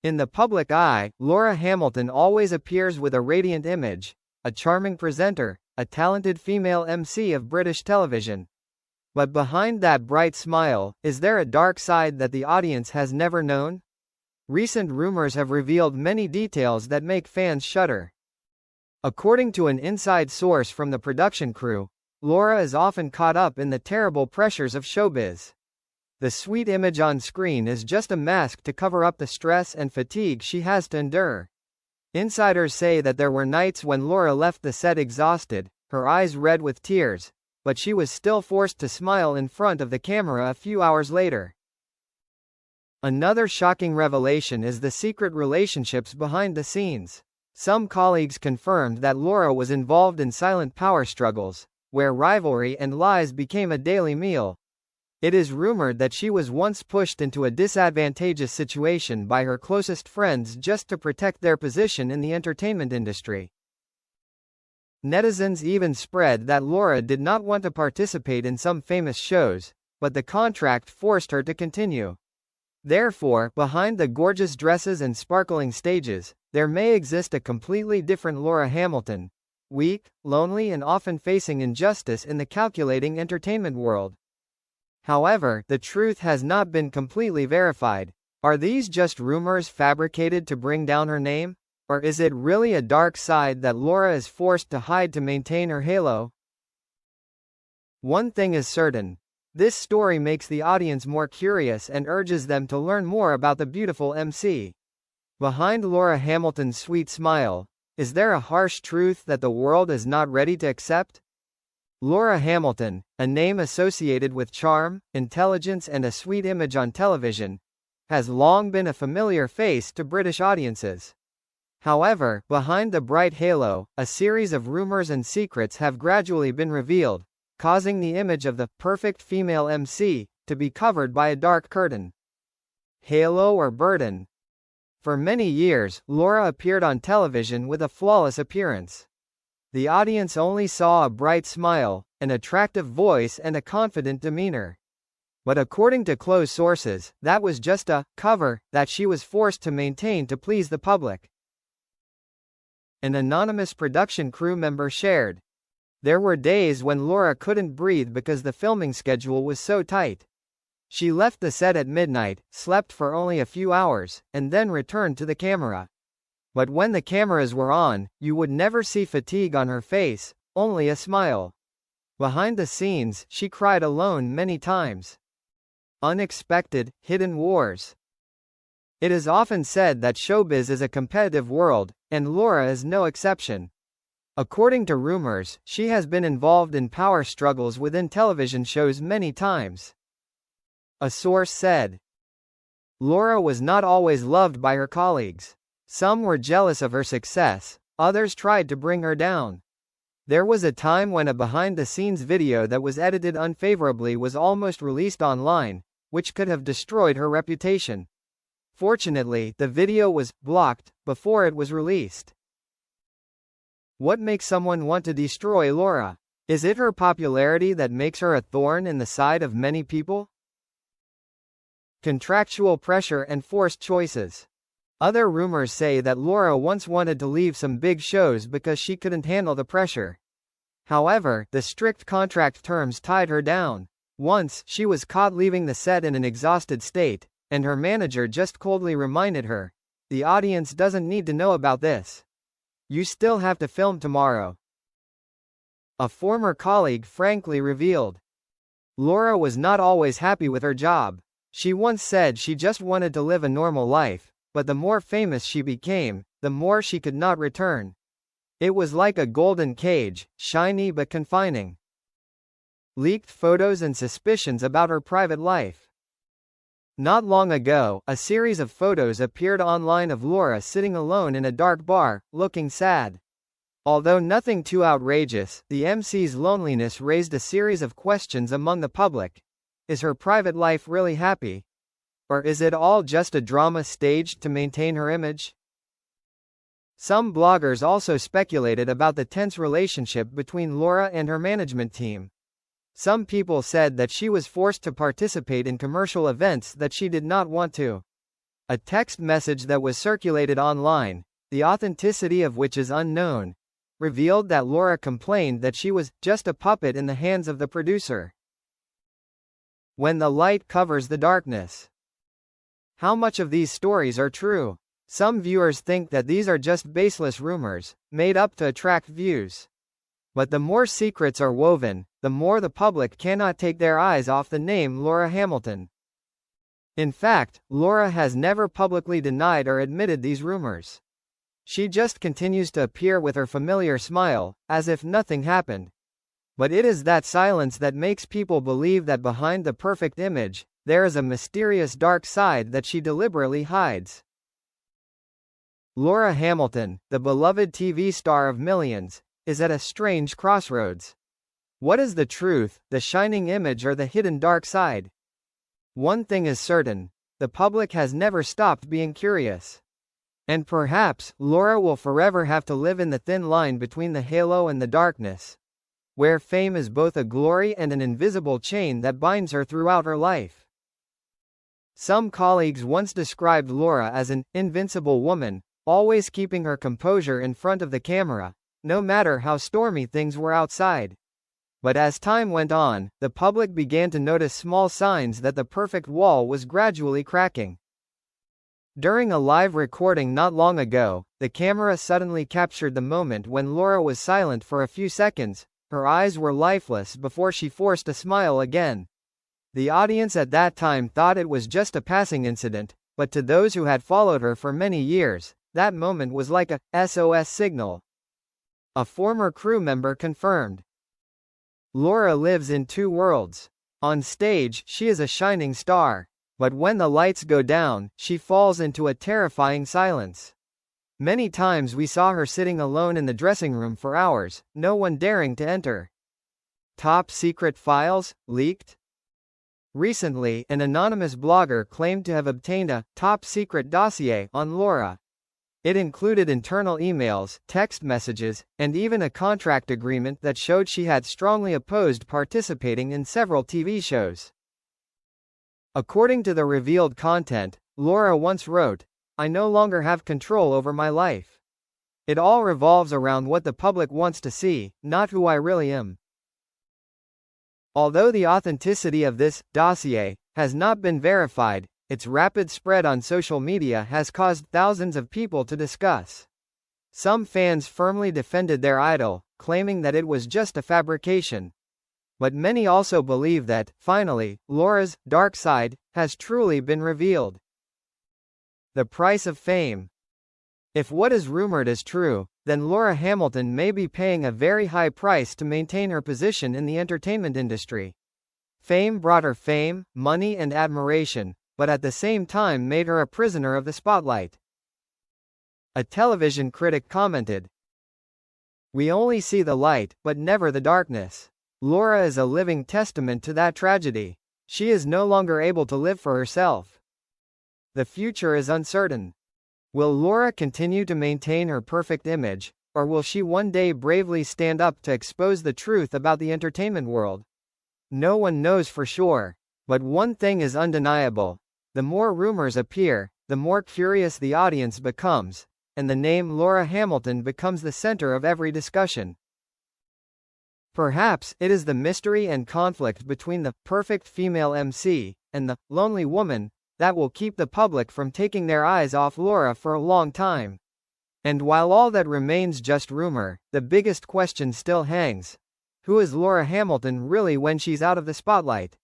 In the public eye, Laura Hamilton always appears with a radiant image, a charming presenter, a talented female MC of British television. But behind that bright smile, is there a dark side that the audience has never known? Recent rumors have revealed many details that make fans shudder. According to an inside source from the production crew, Laura is often caught up in the terrible pressures of showbiz. The sweet image on screen is just a mask to cover up the stress and fatigue she has to endure. Insiders say that there were nights when Laura left the set exhausted, her eyes red with tears, but she was still forced to smile in front of the camera a few hours later. Another shocking revelation is the secret relationships behind the scenes. Some colleagues confirmed that Laura was involved in silent power struggles, where rivalry and lies became a daily meal. It is rumored that she was once pushed into a disadvantageous situation by her closest friends just to protect their position in the entertainment industry. Netizens even spread that Laura did not want to participate in some famous shows, but the contract forced her to continue. Therefore, behind the gorgeous dresses and sparkling stages, there may exist a completely different Laura Hamilton, weak, lonely and often facing injustice in the calculating entertainment world. However, the truth has not been completely verified. Are these just rumors fabricated to bring down her name? Or is it really a dark side that Laura is forced to hide to maintain her halo? One thing is certain. This story makes the audience more curious and urges them to learn more about the beautiful MC. Behind Laura Hamilton's sweet smile, is there a harsh truth that the world is not ready to accept? Laura Hamilton, a name associated with charm, intelligence and a sweet image on television, has long been a familiar face to British audiences. However, behind the bright halo, a series of rumors and secrets have gradually been revealed, causing the image of the perfect female MC to be covered by a dark curtain. Halo or burden? For many years, Laura appeared on television with a flawless appearance. The audience only saw a bright smile, an attractive voice and a confident demeanor. But according to close sources, that was just a cover that she was forced to maintain to please the public. An anonymous production crew member shared. There were days when Laura couldn't breathe because the filming schedule was so tight. She left the set at midnight, slept for only a few hours, and then returned to the camera. But when the cameras were on, you would never see fatigue on her face, only a smile. Behind the scenes, she cried alone many times. Unexpected, hidden wars. It is often said that showbiz is a competitive world, and Laura is no exception. According to rumors, she has been involved in power struggles within television shows many times. A source said, Laura was not always loved by her colleagues. Some were jealous of her success, others tried to bring her down. There was a time when a behind-the-scenes video that was edited unfavorably was almost released online, which could have destroyed her reputation. Fortunately, the video was blocked before it was released. What makes someone want to destroy Laura? Is it her popularity that makes her a thorn in the side of many people? Contractual pressure and forced choices. Other rumors say that Laura once wanted to leave some big shows because she couldn't handle the pressure. However, the strict contract terms tied her down. Once, she was caught leaving the set in an exhausted state, and her manager just coldly reminded her, "The audience doesn't need to know about this. You still have to film tomorrow." A former colleague frankly revealed. Laura was not always happy with her job. She once said she just wanted to live a normal life, but the more famous she became, the more she could not return. It was like a golden cage, shiny but confining. Leaked photos and suspicions about her private life. Not long ago, a series of photos appeared online of Laura sitting alone in a dark bar, looking sad. Although nothing too outrageous, the MC's loneliness raised a series of questions among the public. Is her private life really happy? Or is it all just a drama staged to maintain her image? Some bloggers also speculated about the tense relationship between Laura and her management team. Some people said that she was forced to participate in commercial events that she did not want to. A text message that was circulated online, the authenticity of which is unknown, revealed that Laura complained that she was just a puppet in the hands of the producer. When the light covers the darkness. How much of these stories are true? Some viewers think that these are just baseless rumors, made up to attract views. But the more secrets are woven, the more the public cannot take their eyes off the name Laura Hamilton. In fact, Laura has never publicly denied or admitted these rumors. She just continues to appear with her familiar smile, as if nothing happened. But it is that silence that makes people believe that behind the perfect image, there is a mysterious dark side that she deliberately hides. Laura Hamilton, the beloved TV star of millions, is at a strange crossroads. What is the truth, the shining image or the hidden dark side? One thing is certain, the public has never stopped being curious. And perhaps, Laura will forever have to live in the thin line between the halo and the darkness, where fame is both a glory and an invisible chain that binds her throughout her life. Some colleagues once described Laura as an invincible woman, always keeping her composure in front of the camera, no matter how stormy things were outside. But as time went on, the public began to notice small signs that the perfect wall was gradually cracking. During a live recording not long ago, the camera suddenly captured the moment when Laura was silent for a few seconds. Her eyes were lifeless before she forced a smile again. The audience at that time thought it was just a passing incident, but to those who had followed her for many years, that moment was like a SOS signal. A former crew member confirmed. Laura lives in two worlds. On stage, she is a shining star. But when the lights go down, she falls into a terrifying silence. Many times we saw her sitting alone in the dressing room for hours, no one daring to enter. Top secret files, leaked? Recently, an anonymous blogger claimed to have obtained a top secret dossier on Laura. It included internal emails, text messages, and even a contract agreement that showed she had strongly opposed participating in several TV shows. According to the revealed content, Laura once wrote, "I no longer have control over my life. It all revolves around what the public wants to see, not who I really am." Although the authenticity of this dossier has not been verified, its rapid spread on social media has caused thousands of people to discuss. Some fans firmly defended their idol, claiming that it was just a fabrication. But many also believe that, finally, Laura's dark side has truly been revealed. The price of fame. If what is rumored is true, then Laura Hamilton may be paying a very high price to maintain her position in the entertainment industry. Fame brought her fame, money and admiration, but at the same time made her a prisoner of the spotlight. A television critic commented, "We only see the light, but never the darkness." Laura is a living testament to that tragedy. She is no longer able to live for herself. The future is uncertain. Will Laura continue to maintain her perfect image, or will she one day bravely stand up to expose the truth about the entertainment world? No one knows for sure. But one thing is undeniable. The more rumors appear, the more curious the audience becomes, and the name Laura Hamilton becomes the center of every discussion. Perhaps it is the mystery and conflict between the perfect female MC and the lonely woman that will keep the public from taking their eyes off Laura for a long time. And while all that remains just rumor, the biggest question still hangs. Who is Laura Hamilton really when she's out of the spotlight?